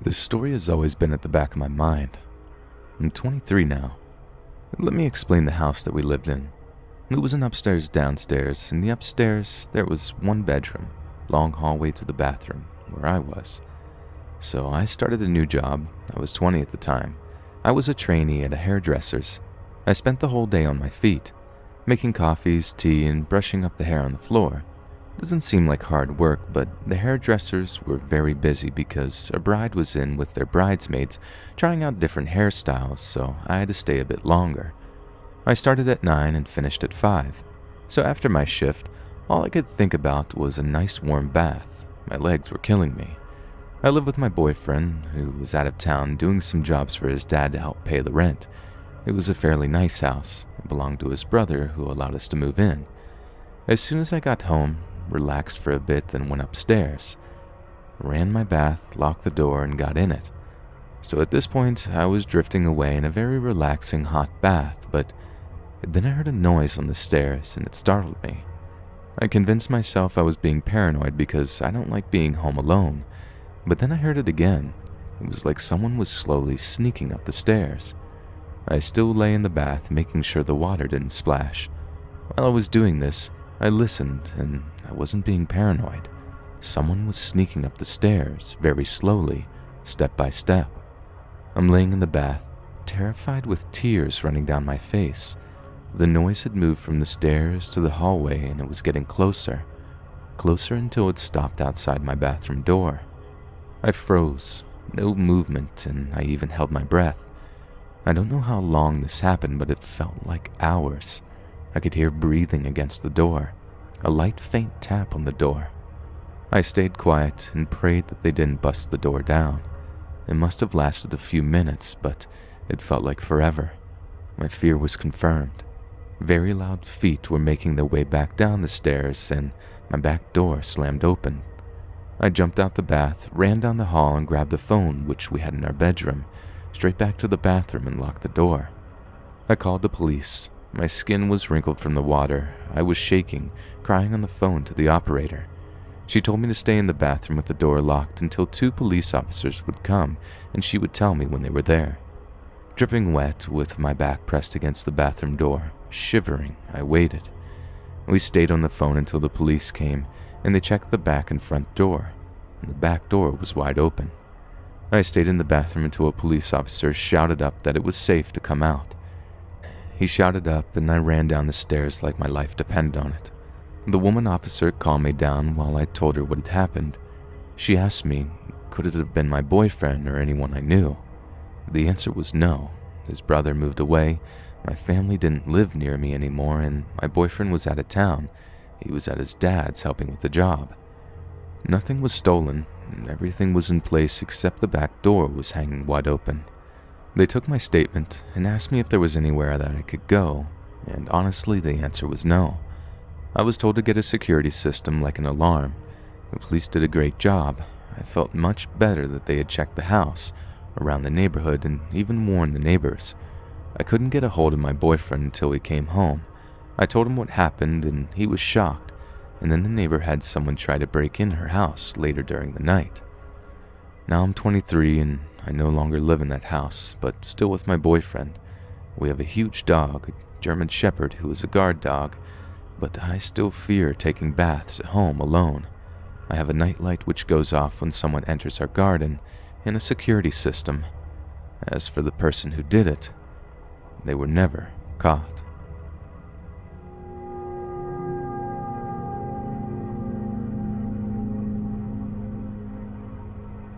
This story has always been at the back of my mind. I'm 23 now. Let me explain the house that we lived in. It was an upstairs downstairs. In the upstairs, there was one bedroom, long hallway to the bathroom, where I was. So I started a new job. I was 20 at the time. I was a trainee at a hairdresser's. I spent the whole day on my feet, making coffees, tea, and brushing up the hair on the floor. Doesn't seem like hard work, but the hairdressers were very busy because a bride was in with their bridesmaids trying out different hairstyles, so I had to stay a bit longer. I started at 9 and finished at 5, so after my shift, all I could think about was a nice warm bath. My legs were killing me. I lived with my boyfriend, who was out of town doing some jobs for his dad to help pay the rent. It was a fairly nice house. It belonged to his brother, who allowed us to move in. As soon as I got home, relaxed for a bit, then went upstairs, ran my bath, locked the door, and got in it. So at this point, I was drifting away in a very relaxing hot bath, but then I heard a noise on the stairs, and it startled me. I convinced myself I was being paranoid because I don't like being home alone, but then I heard it again. It was like someone was slowly sneaking up the stairs. I still lay in the bath, making sure the water didn't splash. While I was doing this, I listened, and I wasn't being paranoid. Someone was sneaking up the stairs, very slowly, step by step. I'm laying in the bath, terrified with tears running down my face. The noise had moved from the stairs to the hallway, and it was getting closer, closer until it stopped outside my bathroom door. I froze, no movement, and I even held my breath. I don't know how long this happened, but it felt like hours. I could hear breathing against the door, a light faint tap on the door. I stayed quiet and prayed that they didn't bust the door down. It must have lasted a few minutes, but it felt like forever. My fear was confirmed. Very loud feet were making their way back down the stairs, and my back door slammed open. I jumped out the bath, ran down the hall, and grabbed the phone, which we had in our bedroom, straight back to the bathroom and locked the door. I called the police. My skin was wrinkled from the water. I was shaking, crying on the phone to the operator. She told me to stay in the bathroom with the door locked until 2 police officers would come, and she would tell me when they were there. Dripping wet, with my back pressed against the bathroom door, shivering, I waited. We stayed on the phone until the police came, and they checked the back and front door, and the back door was wide open. I stayed in the bathroom until a police officer shouted up that it was safe to come out. He shouted up, and I ran down the stairs like my life depended on it. The woman officer calmed me down while I told her what had happened. She asked me, could it have been my boyfriend or anyone I knew? The answer was no. His brother moved away, my family didn't live near me anymore, and my boyfriend was out of town. He was at his dad's helping with the job. Nothing was stolen, and everything was in place except the back door was hanging wide open. They took my statement and asked me if there was anywhere that I could go, and honestly, the answer was no. I was told to get a security system like an alarm. The police did a great job. I felt much better that they had checked the house, around the neighborhood, and even warned the neighbors. I couldn't get a hold of my boyfriend until he came home. I told him what happened, and he was shocked, and then the neighbor had someone try to break in her house later during the night. Now I'm 23 and I no longer live in that house, but still with my boyfriend. We have a huge dog, a German Shepherd who is a guard dog, but I still fear taking baths at home alone. I have a nightlight which goes off when someone enters our garden, and a security system. As for the person who did it, they were never caught.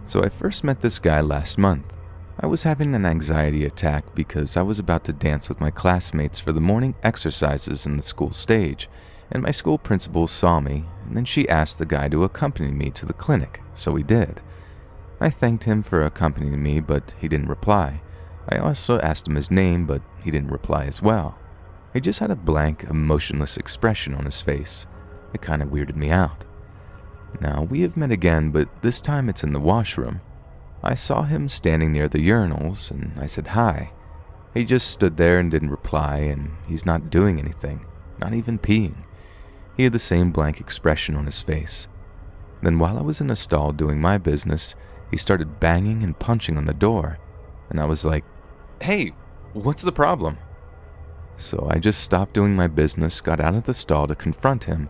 So I first met this guy last month. I was having an anxiety attack because I was about to dance with my classmates for the morning exercises in the school stage, and my school principal saw me, and then she asked the guy to accompany me to the clinic, so he did. I thanked him for accompanying me, but he didn't reply. I also asked him his name, but he didn't reply as well. He just had a blank, emotionless expression on his face. It kind of weirded me out. Now, we have met again, but this time it's in the washroom. I saw him standing near the urinals, and I said hi. He just stood there and didn't reply, and he's not doing anything, not even peeing. He had the same blank expression on his face. Then while I was in a stall doing my business, he started banging and punching on the door, and I was like, "Hey, what's the problem?" So I just stopped doing my business, got out of the stall to confront him,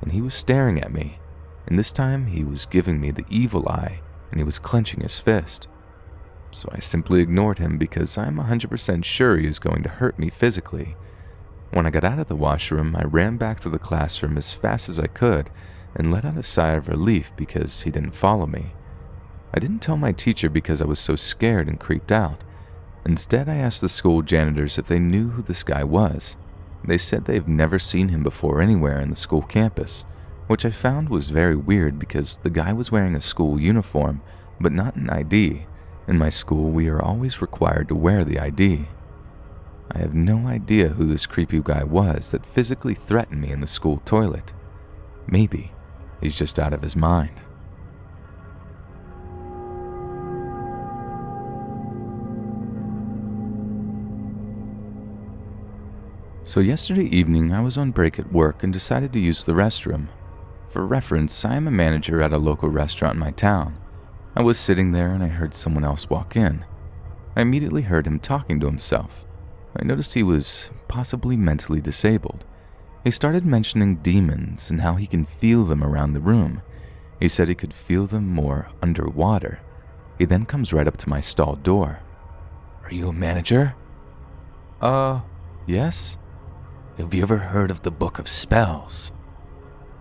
and he was staring at me, and this time he was giving me the evil eye, and he was clenching his fist. So I simply ignored him because I'm 100% sure he was going to hurt me physically. When I got out of the washroom, I ran back to the classroom as fast as I could and let out a sigh of relief because he didn't follow me. I didn't tell my teacher because I was so scared and creeped out. Instead, I asked the school janitors if they knew who this guy was. They said they've never seen him before anywhere in the school campus, which I found was very weird because the guy was wearing a school uniform, but not an ID. In my school, we are always required to wear the ID. I have no idea who this creepy guy was that physically threatened me in the school toilet. Maybe he's just out of his mind. So yesterday evening, I was on break at work and decided to use the restroom. For reference, I am a manager at a local restaurant in my town. I was sitting there and I heard someone else walk in. I immediately heard him talking to himself. I noticed he was possibly mentally disabled. He started mentioning demons and how he can feel them around the room. He said he could feel them more underwater. He then comes right up to my stall door. "Are you a manager?" Yes." "Have you ever heard of the Book of Spells?"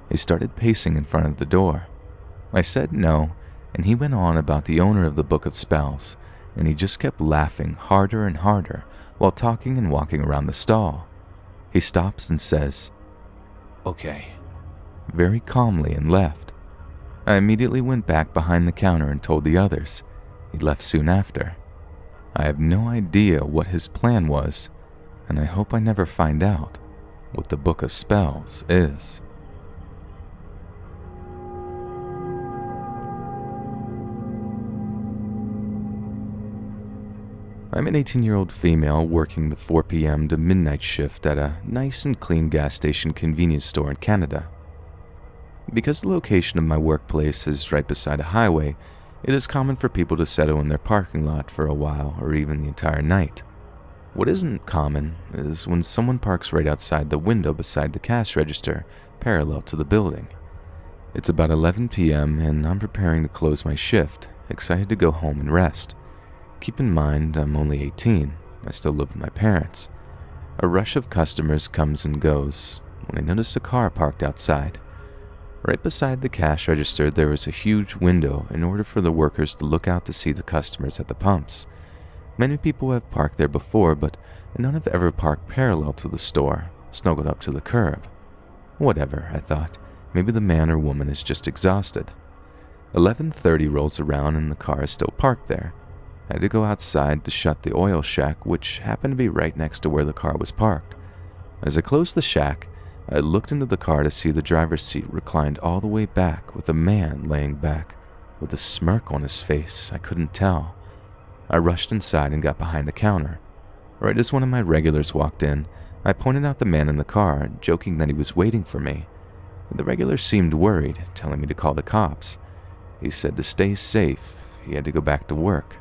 He started pacing in front of the door. I said no, and he went on about the owner of the Book of Spells, and he just kept laughing harder and harder while talking and walking around the stall. He stops and says, "Okay," very calmly, and left. I immediately went back behind the counter and told the others. He left soon after. I have no idea what his plan was, and I hope I never find out what the Book of Spells is. I'm an 18-year-old female working the 4 p.m. to midnight shift at a nice and clean gas station convenience store in Canada. Because the location of my workplace is right beside a highway, it is common for people to settle in their parking lot for a while or even the entire night. What isn't common is when someone parks right outside the window beside the cash register, parallel to the building. It's about 11 p.m. and I'm preparing to close my shift, excited to go home and rest. Keep in mind, I'm only 18. I still live with my parents. A rush of customers comes and goes when I notice a car parked outside. Right beside the cash register, there is a huge window in order for the workers to look out to see the customers at the pumps. Many people have parked there before, but none have ever parked parallel to the store, snuggled up to the curb. Whatever, I thought. Maybe the man or woman is just exhausted. 11:30 rolls around and the car is still parked there. I had to go outside to shut the oil shack, which happened to be right next to where the car was parked. As I closed the shack, I looked into the car to see the driver's seat reclined all the way back with a man laying back with a smirk on his face. I couldn't tell. I rushed inside and got behind the counter. Right as one of my regulars walked in, I pointed out the man in the car, joking that he was waiting for me. The regular seemed worried, telling me to call the cops. He said to stay safe, he had to go back to work.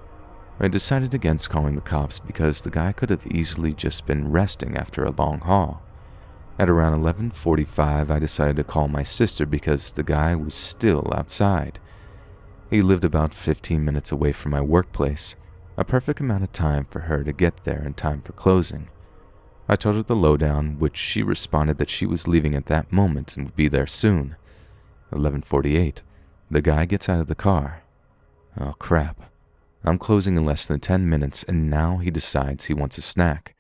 I decided against calling the cops because the guy could have easily just been resting after a long haul. At around 11:45, I decided to call my sister because the guy was still outside. He lived about 15 minutes away from my workplace, a perfect amount of time for her to get there in time for closing. I told her the lowdown, which she responded that she was leaving at that moment and would be there soon. 11:48, the guy gets out of the car. Oh crap. I'm closing in less than 10 minutes and now he decides he wants a snack.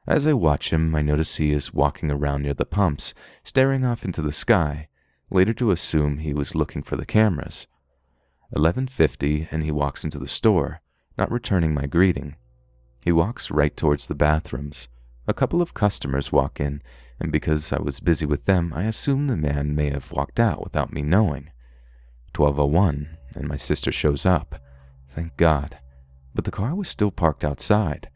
As I watch him, I notice he is walking around near the pumps, staring off into the sky, later to assume he was looking for the cameras. 11:50 and he walks into the store, not returning my greeting. He walks right towards the bathrooms. A couple of customers walk in, and because I was busy with them, I assume the man may have walked out without me knowing. 12:01, and my sister shows up. Thank God. But the car was still parked outside.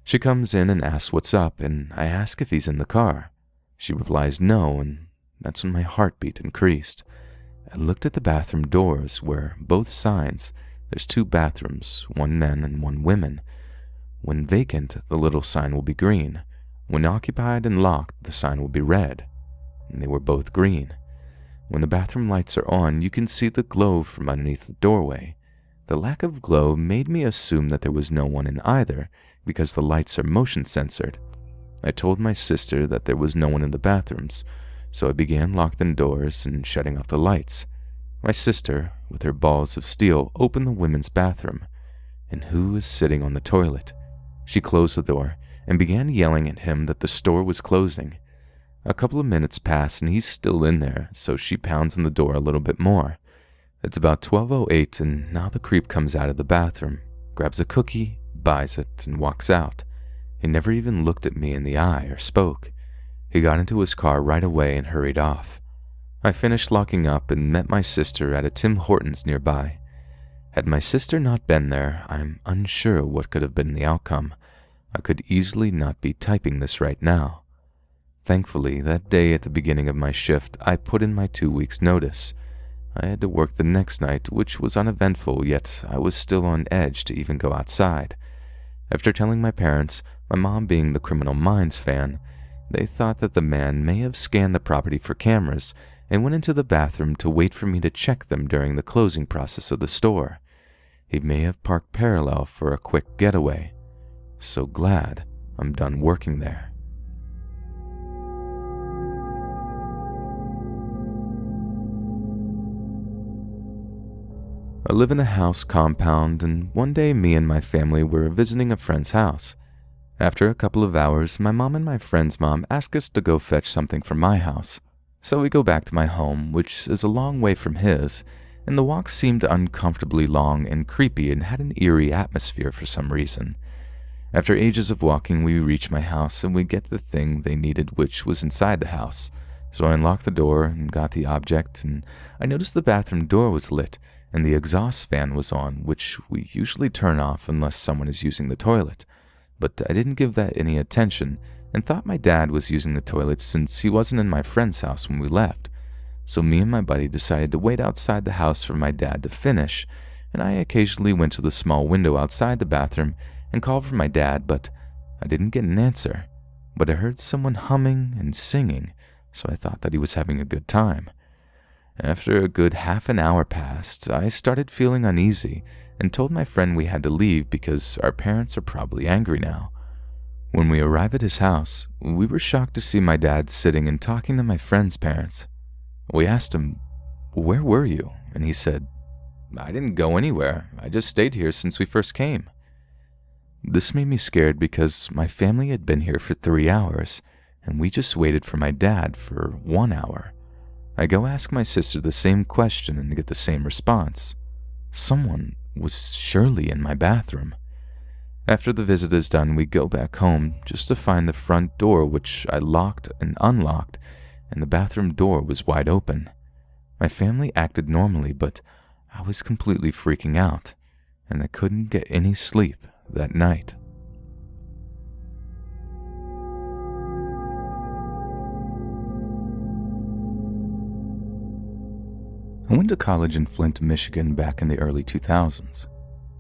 She comes in and asks what's up, and I ask if he's in the car. She replies no, and that's when my heartbeat increased. I looked at the bathroom doors where both signs, There's 2 bathrooms, 1 men and 1 women. When vacant, the little sign will be green. When occupied and locked, the sign will be red. And they were both green. When the bathroom lights are on, you can see the glow from underneath the doorway. The lack of glow made me assume that there was no one in either, because the lights are motion censored. I told my sister that there was no one in the bathrooms, so I began locking the doors and shutting off the lights. My sister, with her balls of steel, opened the women's bathroom. And who was sitting on the toilet? She closed the door and began yelling at him that the store was closing. A couple of minutes pass and he's still in there, so she pounds on the door a little bit more. It's about 12:08 and now the creep comes out of the bathroom, grabs a cookie, buys it, and walks out. He never even looked at me in the eye or spoke. He got into his car right away and hurried off. I finished locking up and met my sister at a Tim Hortons nearby. Had my sister not been there, I'm unsure what could have been the outcome. I could easily not be typing this right now. Thankfully, that day at the beginning of my shift, I put in my 2 weeks' notice. I had to work the next night, which was uneventful, yet I was still on edge to even go outside. After telling my parents, my mom being the Criminal Minds fan, they thought that the man may have scanned the property for cameras and went into the bathroom to wait for me to check them during the closing process of the store. He may have parked parallel for a quick getaway. So glad I'm done working there. I live in a house compound, and one day me and my family were visiting a friend's house. After a couple of hours, my mom and my friend's mom asked us to go fetch something from my house. So we go back to my home, which is a long way from his, and the walk seemed uncomfortably long and creepy and had an eerie atmosphere for some reason. After ages of walking, we reach my house and we get the thing they needed, which was inside the house. So I unlocked the door and got the object, and I noticed the bathroom door was lit and the exhaust fan was on, which we usually turn off unless someone is using the toilet. But I didn't give that any attention and thought my dad was using the toilet since he wasn't in my friend's house when we left. So me and my buddy decided to wait outside the house for my dad to finish, and I occasionally went to the small window outside the bathroom and called for my dad, but I didn't get an answer. But I heard someone humming and singing, so I thought that he was having a good time. After a good half an hour passed, I started feeling uneasy and told my friend we had to leave because our parents are probably angry now. When we arrived at his house, we were shocked to see my dad sitting and talking to my friend's parents. We asked him, "Where were you?" And he said, "I didn't go anywhere. I just stayed here since we first came." This made me scared because my family had been here for 3 hours, and we just waited for my dad for 1 hour. I go ask my sister the same question and get the same response. Someone was surely in my bathroom. After the visit is done, we go back home just to find the front door, which I locked and unlocked, and the bathroom door was wide open. My family acted normally, but I was completely freaking out, and I couldn't get any sleep that night. I went to college in Flint, Michigan back in the early 2000s.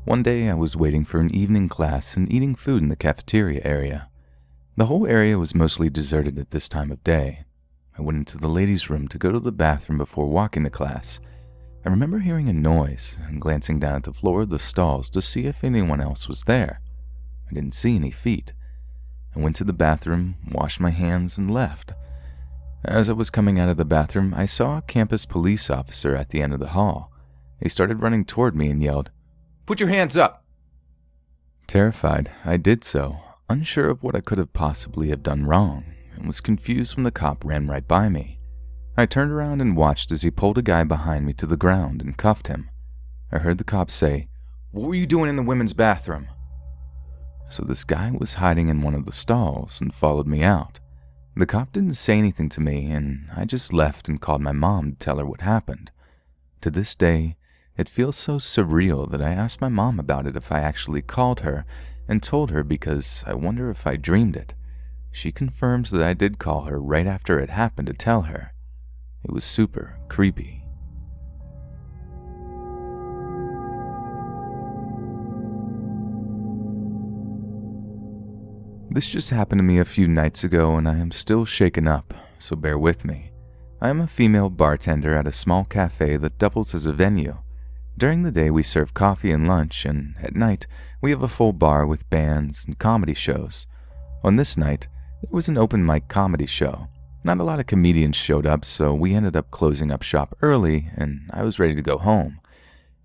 One day I was waiting for an evening class and eating food in the cafeteria area. The whole area was mostly deserted at this time of day. I went into the ladies' room to go to the bathroom before walking to class. I remember hearing a noise and glancing down at the floor of the stalls to see if anyone else was there. I didn't see any feet. I went to the bathroom, washed my hands, and left. As I was coming out of the bathroom, I saw a campus police officer at the end of the hall. He started running toward me and yelled, "Put your hands up!" Terrified, I did so, unsure of what I could have possibly have done wrong, and was confused when the cop ran right by me. I turned around and watched as he pulled a guy behind me to the ground and cuffed him. I heard the cop say, "What were you doing in the women's bathroom?" So this guy was hiding in one of the stalls and followed me out. The cop didn't say anything to me, and I just left and called my mom to tell her what happened. To this day, it feels so surreal that I asked my mom about it if I actually called her and told her because I wonder if I dreamed it. She confirms that I did call her right after it happened to tell her. It was super creepy. This just happened to me a few nights ago and I am still shaken up, so bear with me. I am a female bartender at a small cafe that doubles as a venue. During the day we serve coffee and lunch, and at night we have a full bar with bands and comedy shows. On this night, there was an open mic comedy show. Not a lot of comedians showed up, so we ended up closing up shop early and I was ready to go home.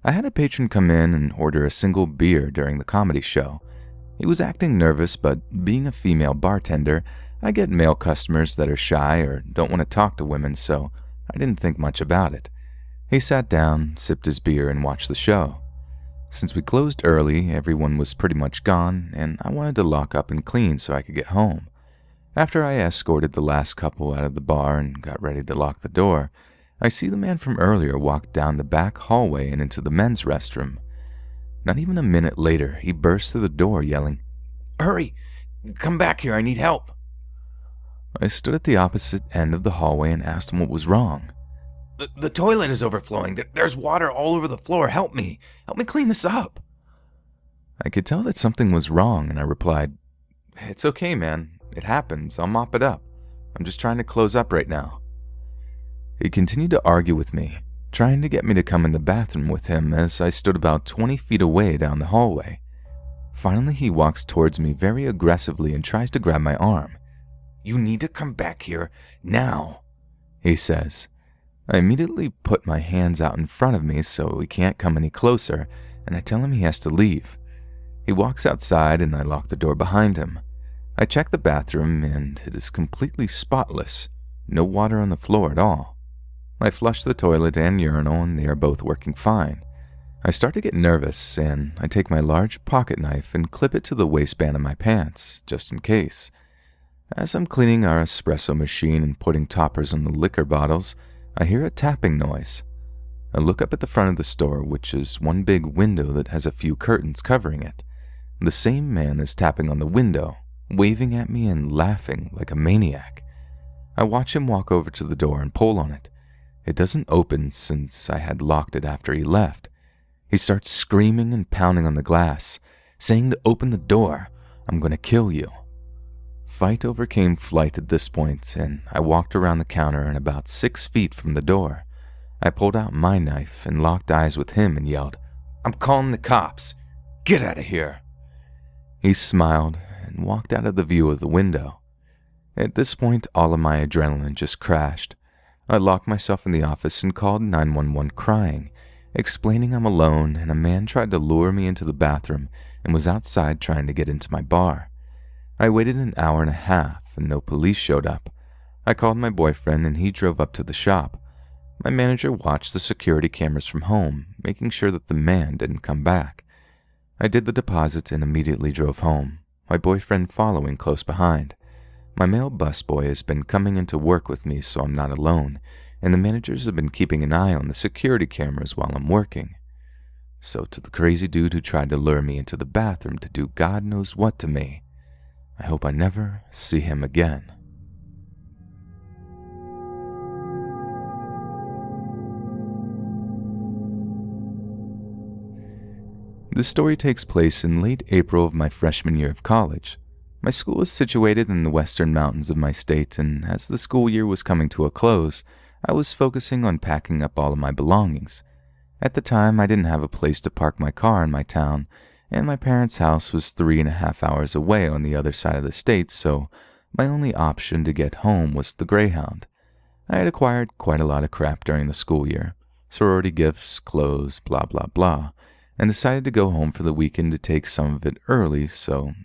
I had a patron come in and order a single beer during the comedy show. He was acting nervous, but being a female bartender, I get male customers that are shy or don't want to talk to women, so I didn't think much about it. He sat down, sipped his beer, and watched the show. Since we closed early, everyone was pretty much gone, and I wanted to lock up and clean so I could get home. After I escorted the last couple out of the bar and got ready to lock the door, I see the man from earlier walk down the back hallway and into the men's restroom. Not even a minute later, he burst through the door yelling, "Hurry! Come back here, I need help!" I stood at the opposite end of the hallway and asked him what was wrong. The toilet is overflowing. There's water all over the floor. Help me. Help me clean this up." I could tell that something was wrong, and I replied, "It's okay, man. It happens. I'll mop it up. I'm just trying to close up right now." He continued to argue with me, trying to get me to come in the bathroom with him as I stood about 20 feet away down the hallway. Finally, he walks towards me very aggressively and tries to grab my arm. "You need to come back here now," he says. I immediately put my hands out in front of me so he can't come any closer, and I tell him he has to leave. He walks outside and I lock the door behind him. I check the bathroom and it is completely spotless. No water on the floor at all. I flush the toilet and urinal and they are both working fine. I start to get nervous and I take my large pocket knife and clip it to the waistband of my pants, just in case. As I'm cleaning our espresso machine and putting toppers on the liquor bottles, I hear a tapping noise. I look up at the front of the store, which is one big window that has a few curtains covering it. The same man is tapping on the window, waving at me and laughing like a maniac. I watch him walk over to the door and pull on it. It doesn't open since I had locked it after he left. He starts screaming and pounding on the glass, saying to open the door. "I'm going to kill you." Fight overcame flight at this point, and I walked around the counter and about 6 feet from the door. I pulled out my knife and locked eyes with him and yelled, "I'm calling the cops. Get out of here." He smiled and walked out of the view of the window. At this point, all of my adrenaline just crashed. I locked myself in the office and called 911 crying, explaining I'm alone and a man tried to lure me into the bathroom and was outside trying to get into my bar. I waited an hour and a half and no police showed up. I called my boyfriend and he drove up to the shop. My manager watched the security cameras from home, making sure that the man didn't come back. I did the deposit and immediately drove home, my boyfriend following close behind. My male busboy has been coming into work with me so I'm not alone, and the managers have been keeping an eye on the security cameras while I'm working. So to the crazy dude who tried to lure me into the bathroom to do God knows what to me, I hope I never see him again. This story takes place in late April of my freshman year of college. My school is situated in the western mountains of my state, and as the school year was coming to a close, I was focusing on packing up all of my belongings. At the time, I didn't have a place to park my car in my town, and my parents' house was 3.5 hours away on the other side of the state, so my only option to get home was the Greyhound. I had acquired quite a lot of crap during the school year, sorority gifts, clothes, blah blah blah, and decided to go home for the weekend to take some of it early so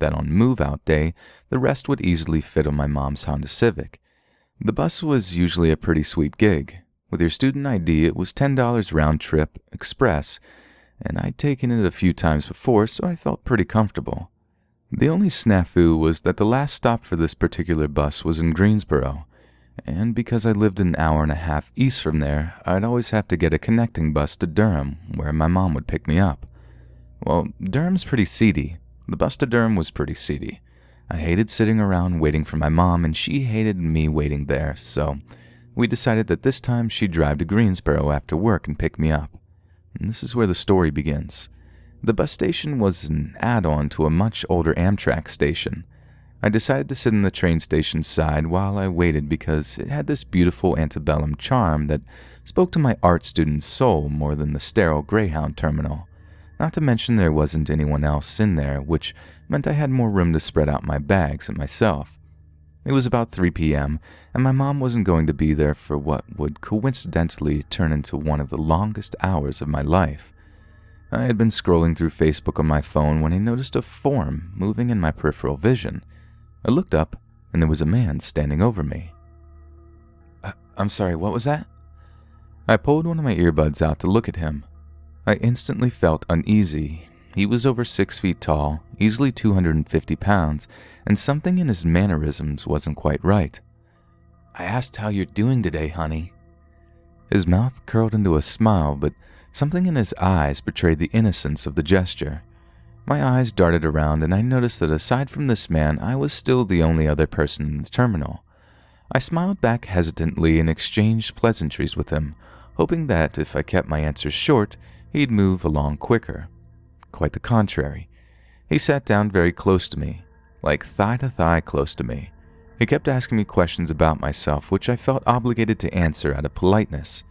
that on move-out day, the rest would easily fit on my mom's Honda Civic. The bus was usually a pretty sweet gig. With your student ID, it was $10 round trip, express, and I'd taken it a few times before, so I felt pretty comfortable. The only snafu was that the last stop for this particular bus was in Greensboro, and because I lived an hour and a half east from there, I'd always have to get a connecting bus to Durham, where my mom would pick me up. Well, Durham's pretty seedy. The bus to Durham was pretty seedy. I hated sitting around waiting for my mom, and she hated me waiting there, so we decided that this time she'd drive to Greensboro after work and pick me up. And this is where the story begins. The bus station was an add-on to a much older Amtrak station. I decided to sit in the train station side while I waited because it had this beautiful antebellum charm that spoke to my art student's soul more than the sterile Greyhound terminal. Not to mention there wasn't anyone else in there, which meant I had more room to spread out my bags and myself. It was about 3 p.m., and my mom wasn't going to be there for what would coincidentally turn into one of the longest hours of my life. I had been scrolling through Facebook on my phone when I noticed a form moving in my peripheral vision. I looked up, and there was a man standing over me. I'm sorry, what was that? I pulled one of my earbuds out to look at him. I instantly felt uneasy. He was over 6 feet tall, easily 250 pounds, and something in his mannerisms wasn't quite right. I asked how you're doing today, honey. His mouth curled into a smile, but something in his eyes betrayed the innocence of the gesture. My eyes darted around, and I noticed that aside from this man, I was still the only other person in the terminal. I smiled back hesitantly and exchanged pleasantries with him, hoping that if I kept my answers short, he'd move along quicker. Quite the contrary. He sat down very close to me, like thigh to thigh close to me. He kept asking me questions about myself, which I felt obligated to answer out of politeness.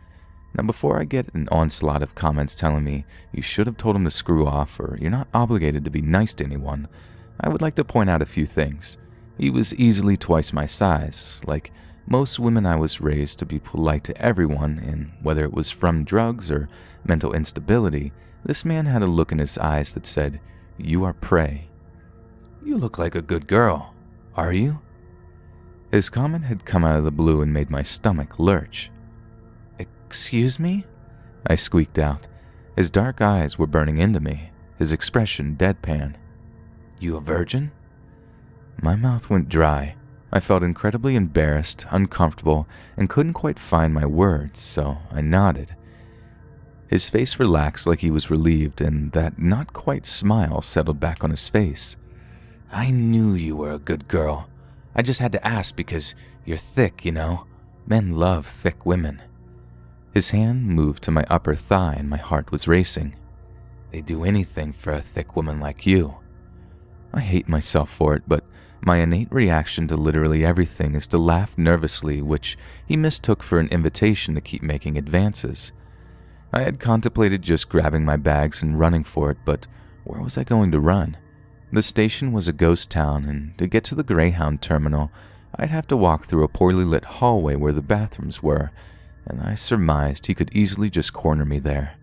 Now, before I get an onslaught of comments telling me you should have told him to screw off or you're not obligated to be nice to anyone, I would like to point out a few things. He was easily twice my size. Like most women, I was raised to be polite to everyone, and whether it was from drugs or mental instability, this man had a look in his eyes that said, "You are prey." "You look like a good girl. Are you?" His comment had come out of the blue and made my stomach lurch. "Excuse me?" I squeaked out. His dark eyes were burning into me, his expression deadpan. "You a virgin?" My mouth went dry. I felt incredibly embarrassed, uncomfortable, and couldn't quite find my words, so I nodded. His face relaxed like he was relieved, and that not-quite smile settled back on his face. "I knew you were a good girl. I just had to ask because you're thick, you know. Men love thick women." His hand moved to my upper thigh and my heart was racing. "They'd do anything for a thick woman like you." I hate myself for it, but my innate reaction to literally everything is to laugh nervously, which he mistook for an invitation to keep making advances. I had contemplated just grabbing my bags and running for it, but where was I going to run? The station was a ghost town, and to get to the Greyhound terminal, I'd have to walk through a poorly lit hallway where the bathrooms were, and I surmised he could easily just corner me there.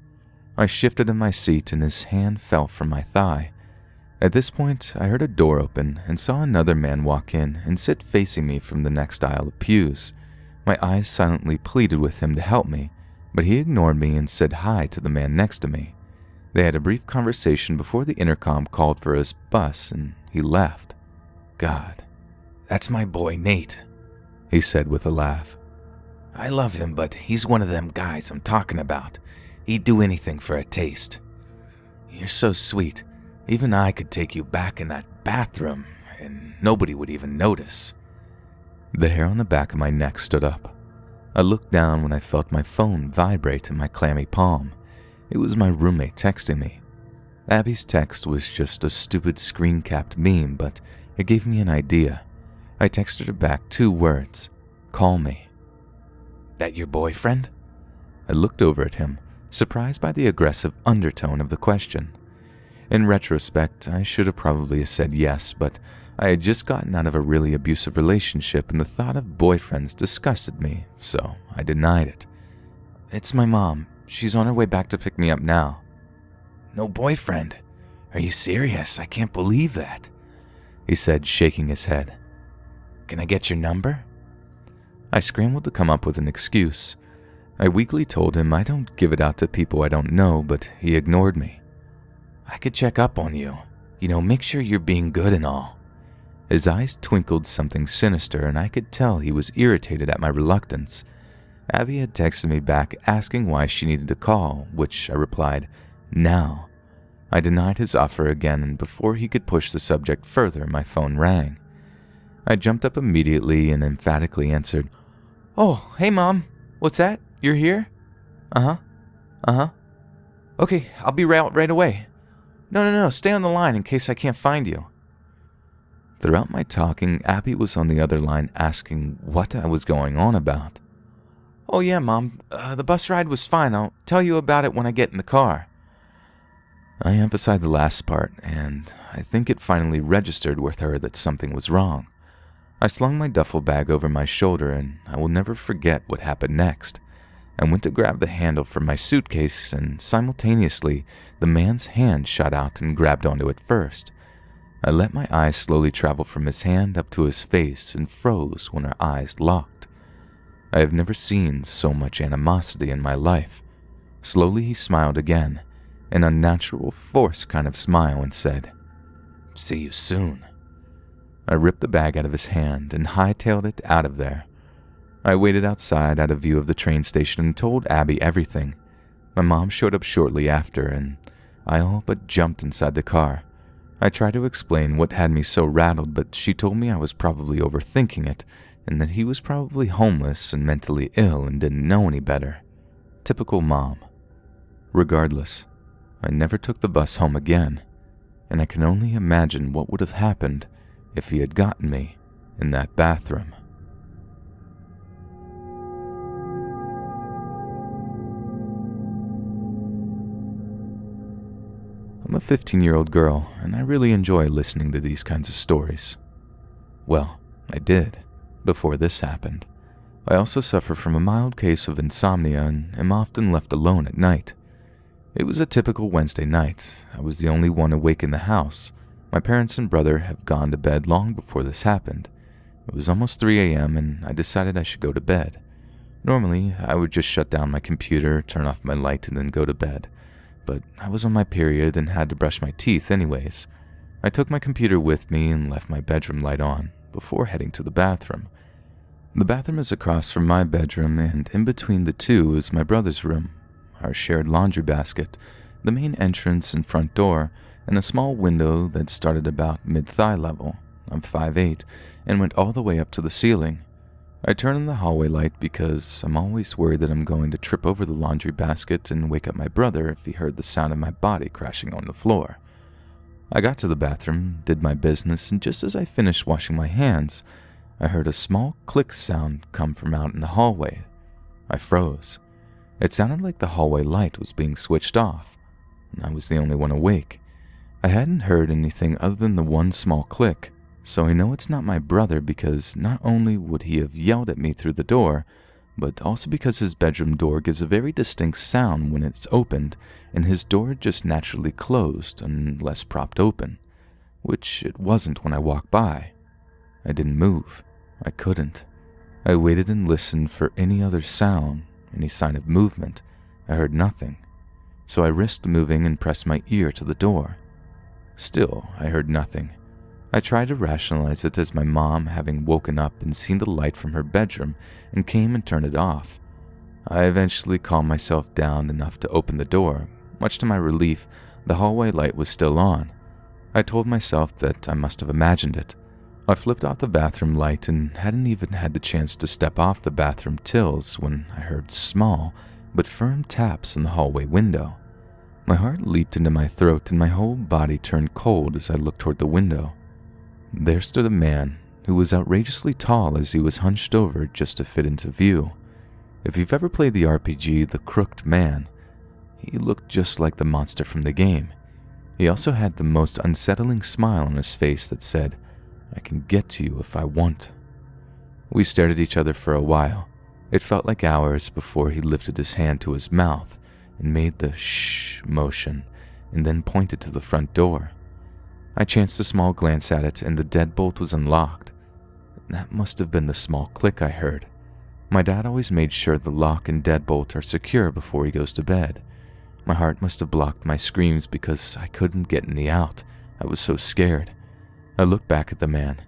I shifted in my seat and his hand fell from my thigh. At this point, I heard a door open and saw another man walk in and sit facing me from the next aisle of pews. My eyes silently pleaded with him to help me, but he ignored me and said hi to the man next to me. They had a brief conversation before the intercom called for his bus and he left. "God, that's my boy Nate," he said with a laugh. "I love him, but he's one of them guys I'm talking about. He'd do anything for a taste." "You're so sweet. Even I could take you back in that bathroom, and nobody would even notice." The hair on the back of my neck stood up. I looked down when I felt my phone vibrate in my clammy palm. It was my roommate texting me. Abby's text was just a stupid screen-capped meme, but it gave me an idea. I texted her back 2 words: "Call me." "That your boyfriend?" I looked over at him, surprised by the aggressive undertone of the question. In retrospect, I should have probably said yes, but I had just gotten out of a really abusive relationship and the thought of boyfriends disgusted me, so I denied it. "It's my mom. She's on her way back to pick me up now." "No boyfriend? Are you serious? I can't believe that," he said, shaking his head. "Can I get your number?" I scrambled to come up with an excuse. I weakly told him I don't give it out to people I don't know, but he ignored me. "I could check up on you. Make sure you're being good and all." His eyes twinkled something sinister, and I could tell he was irritated at my reluctance. Abby had texted me back asking why she needed to call, which I replied, "Now." I denied his offer again, and before he could push the subject further, my phone rang. I jumped up immediately and emphatically answered, "Oh, hey Mom, what's that? You're here?" Uh-huh. "Okay, I'll be right away. No, stay on the line in case I can't find you." Throughout my talking, Abby was on the other line asking what I was going on about. "Oh yeah, Mom, the bus ride was fine. I'll tell you about it when I get in the car." I emphasized the last part, and I think it finally registered with her that something was wrong. I slung my duffel bag over my shoulder, and I will never forget what happened next. I went to grab the handle from my suitcase, and simultaneously, the man's hand shot out and grabbed onto it first. I let my eyes slowly travel from his hand up to his face and froze when our eyes locked. I have never seen so much animosity in my life. Slowly he smiled again, an unnatural, forced kind of smile, and said, "See you soon." I ripped the bag out of his hand and hightailed it out of there. I waited outside out of view of the train station and told Abby everything. My mom showed up shortly after, and I all but jumped inside the car. I tried to explain what had me so rattled, but she told me I was probably overthinking it, and that he was probably homeless and mentally ill and didn't know any better. Typical mom. Regardless, I never took the bus home again, and I can only imagine what would have happened if he had gotten me in that bathroom. I'm a 15-year-old girl, and I really enjoy listening to these kinds of stories. Well, I did, before this happened. I also suffer from a mild case of insomnia and am often left alone at night. It was a typical Wednesday night. I was the only one awake in the house. My parents and brother have gone to bed long before this happened. It was almost 3 a.m. and I decided I should go to bed. Normally, I would just shut down my computer, turn off my light, and then go to bed. But I was on my period and had to brush my teeth anyways. I took my computer with me and left my bedroom light on before heading to the bathroom. The bathroom is across from my bedroom, and in between the two is my brother's room, our shared laundry basket, the main entrance and front door, and a small window that started about mid-thigh level. I'm 5'8", and went all the way up to the ceiling. I turn on the hallway light because I'm always worried that I'm going to trip over the laundry basket and wake up my brother if he heard the sound of my body crashing on the floor. I got to the bathroom, did my business, and just as I finished washing my hands, I heard a small click sound come from out in the hallway. I froze. It sounded like the hallway light was being switched off, and I was the only one awake. I hadn't heard anything other than the one small click, so I know it's not my brother because not only would he have yelled at me through the door, but also because his bedroom door gives a very distinct sound when it's opened, and his door just naturally closed unless propped open, which it wasn't when I walked by. I didn't move. I couldn't. I waited and listened for any other sound, any sign of movement. I heard nothing, so I risked moving and pressed my ear to the door. Still, I heard nothing. I tried to rationalize it as my mom having woken up and seen the light from her bedroom and came and turned it off. I eventually calmed myself down enough to open the door. Much to my relief, the hallway light was still on. I told myself that I must have imagined it. I flipped off the bathroom light and hadn't even had the chance to step off the bathroom tills when I heard small but firm taps on the hallway window. My heart leaped into my throat and my whole body turned cold as I looked toward the window. There stood a man who was outrageously tall as he was hunched over just to fit into view. If you've ever played the RPG The Crooked Man, he looked just like the monster from the game. He also had the most unsettling smile on his face that said, "I can get to you if I want." We stared at each other for a while. It felt like hours before he lifted his hand to his mouth and made the shh motion and then pointed to the front door. I chanced a small glance at it and the deadbolt was unlocked. That must have been the small click I heard. My dad always made sure the lock and deadbolt are secure before he goes to bed. My heart must have blocked my screams because I couldn't get any out. I was so scared. I looked back at the man.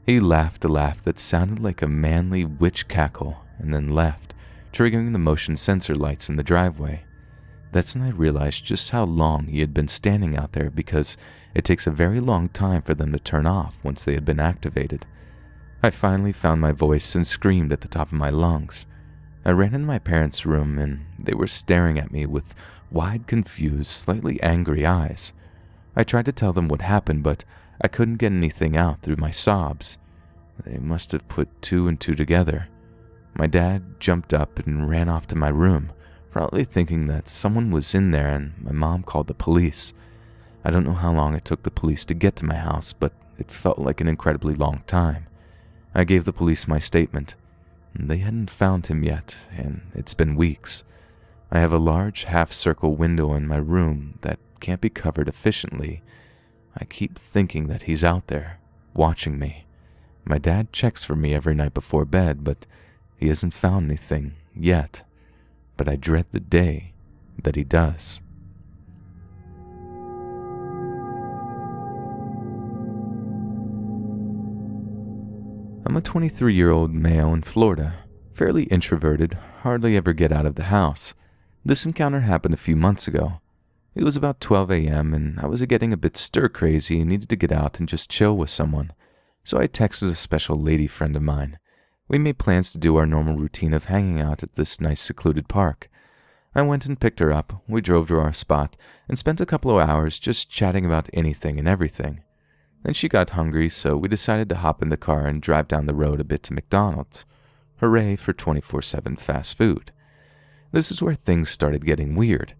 He laughed a laugh that sounded like a manly witch cackle and then left, triggering the motion sensor lights in the driveway. That's when I realized just how long he had been standing out there because it takes a very long time for them to turn off once they had been activated. I finally found my voice and screamed at the top of my lungs. I ran in my parents' room and they were staring at me with wide, confused, slightly angry eyes. I tried to tell them what happened, but I couldn't get anything out through my sobs. They must have put two and two together. My dad jumped up and ran off to my room, probably thinking that someone was in there, and my mom called the police. I don't know how long it took the police to get to my house, but it felt like an incredibly long time. I gave the police my statement. They hadn't found him yet, and it's been weeks. I have a large half-circle window in my room that can't be covered efficiently. I keep thinking that he's out there, watching me. My dad checks for me every night before bed, but he hasn't found anything yet. But I dread the day that he does. I'm a 23-year-old male in Florida, fairly introverted, hardly ever get out of the house. This encounter happened a few months ago. It was about 12 a.m. and I was getting a bit stir-crazy and needed to get out and just chill with someone. So I texted a special lady friend of mine. We made plans to do our normal routine of hanging out at this nice secluded park. I went and picked her up, we drove to our spot, and spent a couple of hours just chatting about anything and everything. Then she got hungry, so we decided to hop in the car and drive down the road a bit to McDonald's. Hooray for 24/7 fast food. This is where things started getting weird.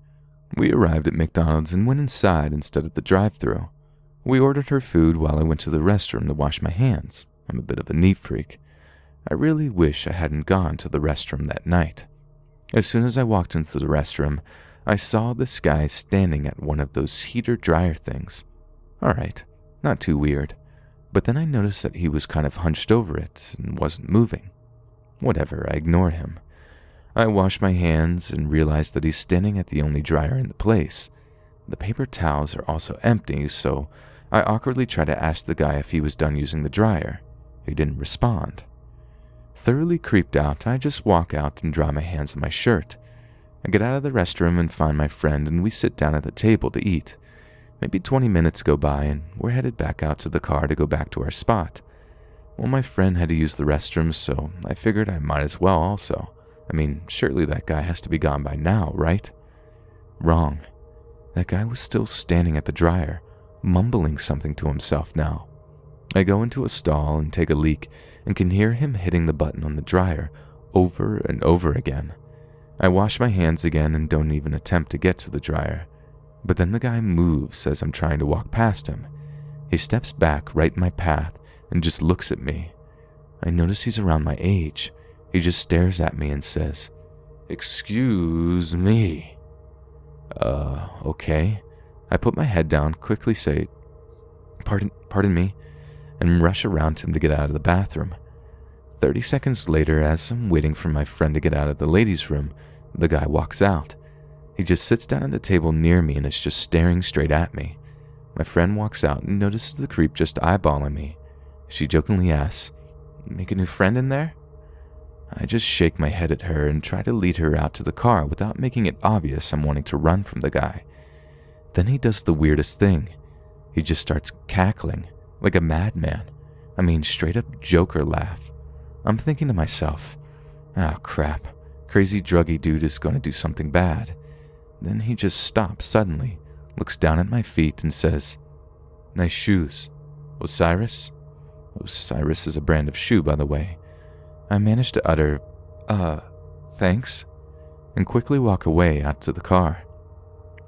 We arrived at McDonald's and went inside instead of the drive-thru. We ordered her food while I went to the restroom to wash my hands. I'm a bit of a neat freak. I really wish I hadn't gone to the restroom that night. As soon as I walked into the restroom, I saw this guy standing at one of those heater-dryer things. Alright, not too weird. But then I noticed that he was kind of hunched over it and wasn't moving. Whatever, I ignored him. I washed my hands and realized that he's standing at the only dryer in the place. The paper towels are also empty, so I awkwardly tried to ask the guy if he was done using the dryer. He didn't respond. Thoroughly creeped out, I just walk out and dry my hands on my shirt. I get out of the restroom and find my friend, and we sit down at the table to eat. Maybe 20 minutes go by, and we're headed back out to the car to go back to our spot. Well, my friend had to use the restroom, so I figured I might as well also. I mean, surely that guy has to be gone by now, right? Wrong. That guy was still standing at the dryer, mumbling something to himself now. I go into a stall and take a leak and can hear him hitting the button on the dryer over and over again. I wash my hands again and don't even attempt to get to the dryer. But then the guy moves as I'm trying to walk past him. He steps back right in my path and just looks at me. I notice he's around my age. He just stares at me and says, "Excuse me." Okay. I put my head down, quickly say, pardon me, and rush around him to get out of the bathroom. 30 seconds later, as I'm waiting for my friend to get out of the ladies' room, the guy walks out. He just sits down at the table near me and is just staring straight at me. My friend walks out and notices the creep just eyeballing me. She jokingly asks, "Make a new friend in there?" I just shake my head at her and try to lead her out to the car without making it obvious I'm wanting to run from the guy. Then he does the weirdest thing. He just starts cackling, like a madman. I mean, straight up Joker laugh. I'm thinking to myself, oh crap, crazy druggy dude is going to do something bad. Then he just stops suddenly, looks down at my feet and says, "Nice shoes. Osiris?" Osiris is a brand of shoe, by the way. I manage to utter, thanks, and quickly walk away out to the car.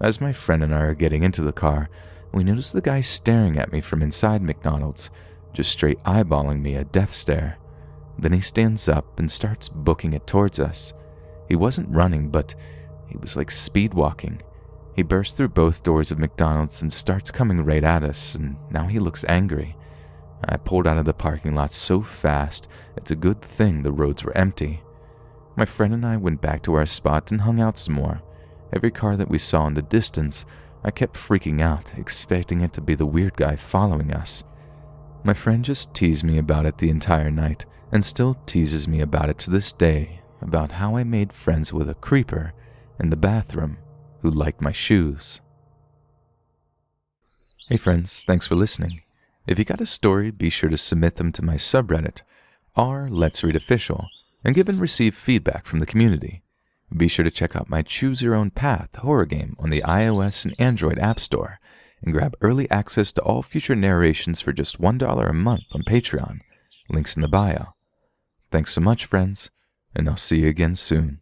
As my friend and I are getting into the car, we notice the guy staring at me from inside McDonald's, just straight eyeballing me, a death stare. Then he stands up and starts booking it towards us. He wasn't running, but he was like speed walking. He bursts through both doors of McDonald's and starts coming right at us, and now he looks angry. I pulled out of the parking lot so fast, it's a good thing the roads were empty. My friend and I went back to our spot and hung out some more. Every car that we saw in the distance, I kept freaking out, expecting it to be the weird guy following us. My friend just teased me about it the entire night, and still teases me about it to this day, about how I made friends with a creeper in the bathroom who liked my shoes. Hey friends, thanks for listening. If you got a story, be sure to submit them to my subreddit, r/LetsReadOfficial, and give and receive feedback from the community. Be sure to check out my Choose Your Own Path horror game on the iOS and Android App Store, and grab early access to all future narrations for just $1 a month on Patreon. Links in the bio. Thanks so much, friends, and I'll see you again soon.